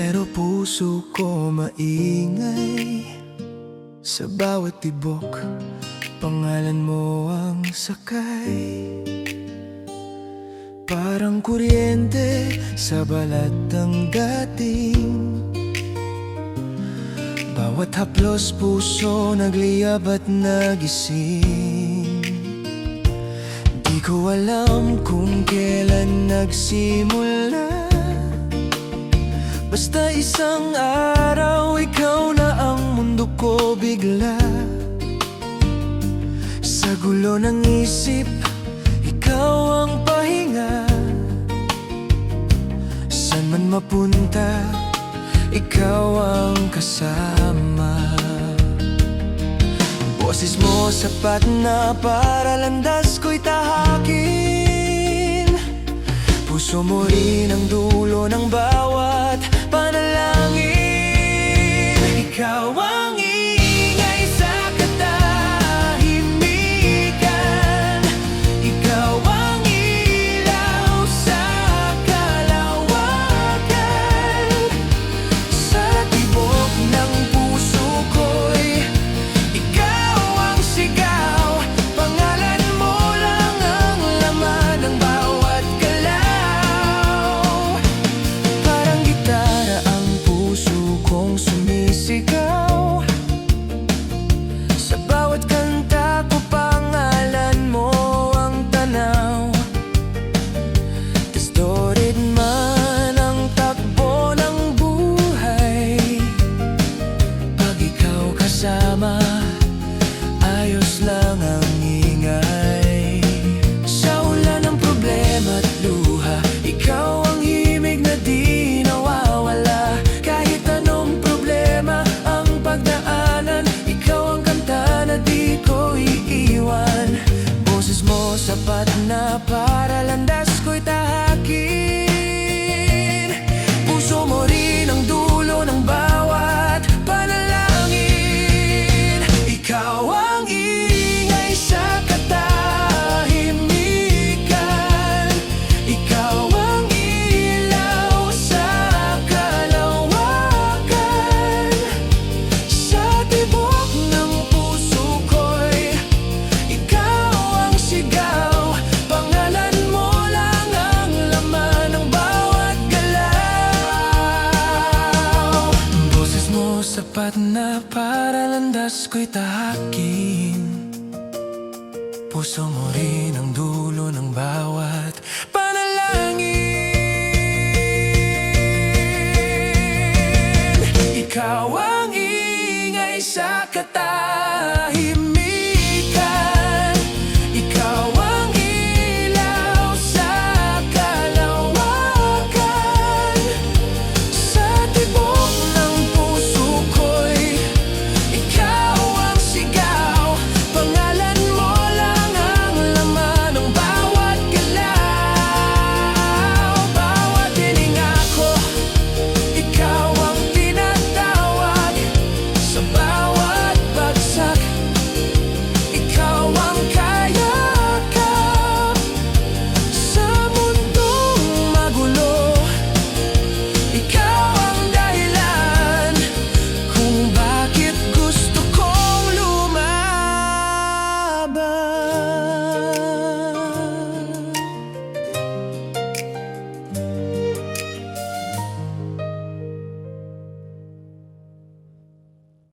pero puso ko maingay. Sa bawat tibok, pangalan mo ang sakay. Parang kuryente sa balat ng dating. Bawat haplos puso nagliyab at nagising. Di ko alam kung kailan nagsimula, basta isang araw ikaw na ang mundo ko bigla. Sa gulo ng isip, ikaw ang pahinga. San man mapunta, ikaw ang kasama. Boses mo sapat na para landas ko'y tahakin. Puso mo rin ang dulo ng bawat panalangin. Ikaw ang ingay sa katahimikan. Ikaw ang ilaw sa kalawakan. Sa tibok ng puso ko'y ikaw ang sigaw. Pangalan mo lang ang laman ng bawat galaw. Parang gitara ang puso kong sumisigaw. Sa bawat kanta ko pangalan mo ang tanaw. Distorted man ang takbo ng buhay, pag ikaw kasama, ayos lang ang ingay. Sa ulan ng problema at luha, ikaw ang himig na di nawawala. Kahit anong problema ang pagdaanan, ikaw ang kanta na di ko iiwan. Boses mo sapat na para landas ko'y tahakin. Puso mo rin ang dulo ng bawat panalangin. Ikaw ang ingay sa katahimikan. Ikaw ang ilaw sa kalawakan. Sa tibok ng puso ko'y ikaw ang sigaw. Pangalan mo lang ang laman ng bawat galaw. Boses mo sapat na para landas ko'y tahakin. Puso mo rin ang dulo ng bawat